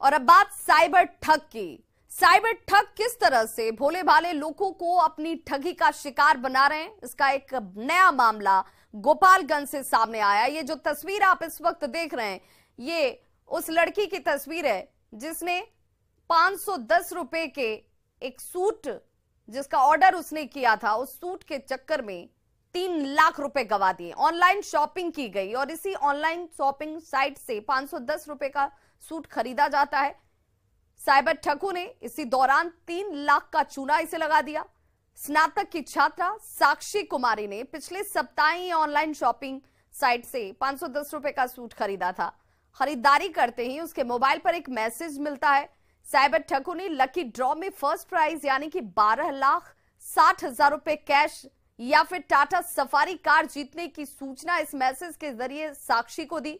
और अब बात साइबर ठग की। साइबर ठग किस तरह से भोले भाले लोगों को अपनी ठगी का शिकार बना रहे हैं, इसका एक नया मामला गोपालगंज से सामने आया। ये जो तस्वीर आप इस वक्त देख रहे हैं, ये उस लड़की की तस्वीर है जिसने 510 रुपए के एक सूट, जिसका ऑर्डर उसने किया था, उस सूट के चक्कर में 3 लाख रुपए गवा दिए। ऑनलाइन शॉपिंग की गई और इसी ऑनलाइन शॉपिंग साइट से 510 रुपए का सूट खरीदा जाता है। साइबर ठगों ने इसी दौरान 3 लाख का चूना इसे लगा दिया। स्नातक की छात्रा साक्षी कुमारी ने पिछले सप्ताह ही ऑनलाइन शॉपिंग साइट से 510 रुपए का सूट खरीदा था। खरीदारी करते ही उसके मोबाइल पर एक मैसेज मिलता है। साइबर ठगों ने लकी ड्रॉ में फर्स्ट प्राइज यानी कि 12,60,000 रुपए कैश या फिर टाटा सफारी कार जीतने की सूचना इस मैसेज के जरिए साक्षी को दी।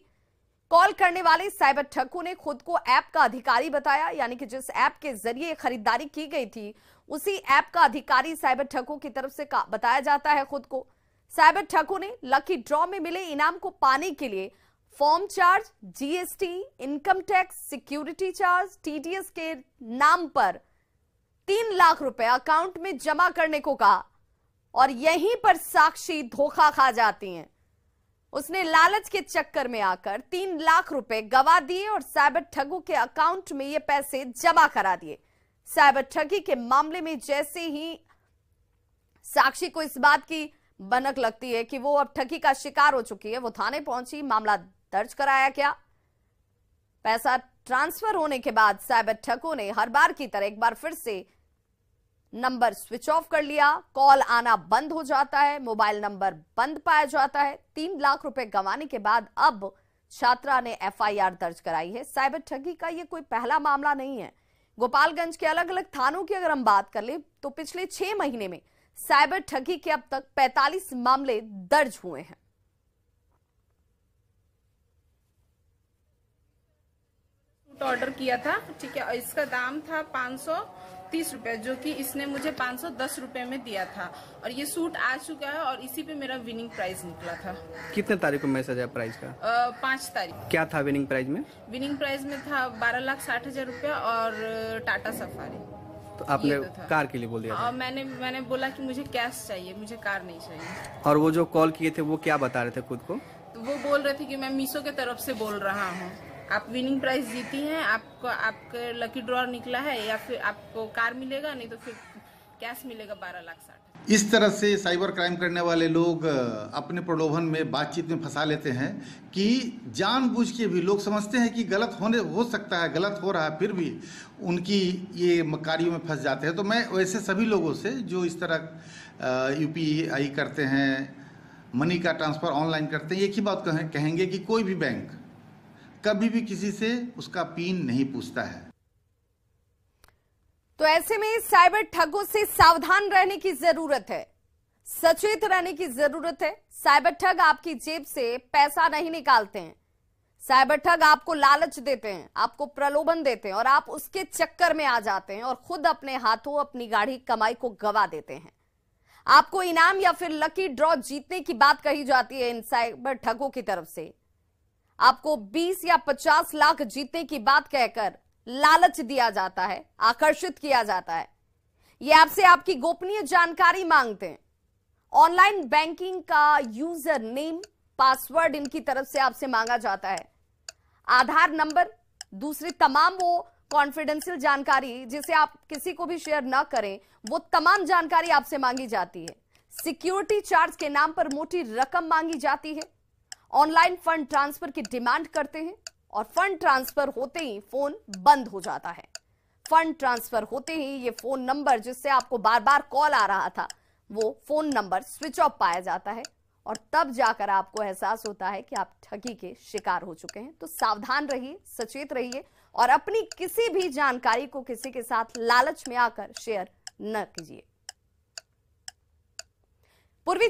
कॉल करने वाले साइबर ठगों ने खुद को ऐप का अधिकारी बताया, यानी कि जिस ऐप के जरिए खरीदारी की गई थी उसी ऐप का अधिकारी साइबर ठगों की तरफ से बताया जाता है खुद को। साइबर ठगों ने लकी ड्रॉ में मिले इनाम को पाने के लिए form charge, GST, income tax, security charge, TDS के नाम पर 3 लाख रुपए अकाउंट में जमा करने को कहा और यहीं पर साक्षी धोखा खा जाती हैं। उसने लालच के चक्कर में आकर 3 लाख रुपए गवा दिए और साइबर ठगों के अकाउंट में ये पैसे जमा करा दिए। साइबर ठगी के मामले में जैसे ही साक्षी को इस बात की भनक लगती है कि वो अब ठगी का शिकार हो चुकी है, वो थाने पहुंची, मामला दर्ज कराया गया। पैसा ट्रांसफर होने के बाद साइबर ठगों ने हर बार की तरह एक बार फिर से नंबर स्विच ऑफ कर लिया, कॉल आना बंद हो जाता है, मोबाइल नंबर बंद पाया जाता है। 3 लाख रुपए गंवाने के बाद अब छात्रा ने एफआईआर दर्ज कराई है। साइबर ठगी का ये कोई पहला मामला नहीं है। गोपालगंज के अलग अलग थानों की अगर हम बात कर ले तो पिछले 6 महीने में साइबर ठगी के अब तक 45 मामले दर्ज हुए हैं। ऑर्डर किया था, ठीक है, इसका दाम था 530 रुपए, जो कि इसने मुझे 510 रुपए में दिया था और ये सूट आ चुका है और इसी पे मेरा विनिंग प्राइज निकला था। कितने तारीख को मैसेज आया प्राइज का? 5 तारीख। क्या था विनिंग प्राइज में? विनिंग प्राइज में था 12,60,000 रुपया और टाटा सफारी। तो आपने तो कार के लिए बोल दिया था? मैंने बोला कि मुझे कैश चाहिए, मुझे कार नहीं चाहिए। और वो जो कॉल किए थे वो क्या बता रहे थे खुद को? तो वो बोल रहे थे कि मैं मीशो के तरफ से बोल रहा हूँ, आप विनिंग प्राइज जीती हैं, आपको आपके लकी ड्रॉ निकला है या फिर आपको कार मिलेगा, नहीं तो फिर कैश मिलेगा 12,60,000। इस तरह से साइबर क्राइम करने वाले लोग अपने प्रलोभन में बातचीत में फंसा लेते हैं कि जानबूझ के भी लोग समझते हैं कि गलत हो सकता है, गलत हो रहा है, फिर भी उनकी ये कार्यों में फंस जाते हैं। तो मैं वैसे सभी लोगों से जो इस तरह यूपीआई करते हैं, मनी का ट्रांसफ़र ऑनलाइन करते हैं, एक ही बात कहेंगे कि कोई भी बैंक कभी भी किसी से उसका पिन नहीं पूछता है। तो ऐसे में साइबर ठगों से सावधान रहने की जरूरत है, सचेत रहने की जरूरत है। साइबर ठग आपकी जेब से पैसा नहीं निकालते हैं। साइबर ठग आपको लालच देते हैं, आपको प्रलोभन देते हैं और आप उसके चक्कर में आ जाते हैं और खुद अपने हाथों अपनी गाढ़ी कमाई को गवा देते हैं। आपको इनाम या फिर लकी ड्रॉ जीतने की बात कही जाती है इन साइबर ठगों की तरफ से। आपको 20 या 50 लाख जीतने की बात कहकर लालच दिया जाता है, आकर्षित किया जाता है। ये आपसे आपकी गोपनीय जानकारी मांगते हैं। ऑनलाइन बैंकिंग का यूजर नेम, पासवर्ड इनकी तरफ से आपसे मांगा जाता है। आधार नंबर, दूसरी तमाम वो कॉन्फिडेंशियल जानकारी जिसे आप किसी को भी शेयर ना करें, वो तमाम जानकारी आपसे मांगी जाती है। सिक्योरिटी चार्ज के नाम पर मोटी रकम मांगी जाती है। ऑनलाइन फंड ट्रांसफर की डिमांड करते हैं और फंड ट्रांसफर होते ही फोन बंद हो जाता है। फंड ट्रांसफर होते ही ये फोन नंबर जिससे आपको बार बार कॉल आ रहा था, वो फोन नंबर स्विच ऑफ पाया जाता है और तब जाकर आपको एहसास होता है कि आप ठगी के शिकार हो चुके हैं। तो सावधान रहिए, सचेत रहिए और अपनी किसी भी जानकारी को किसी के साथ लालच में आकर शेयर न कीजिए।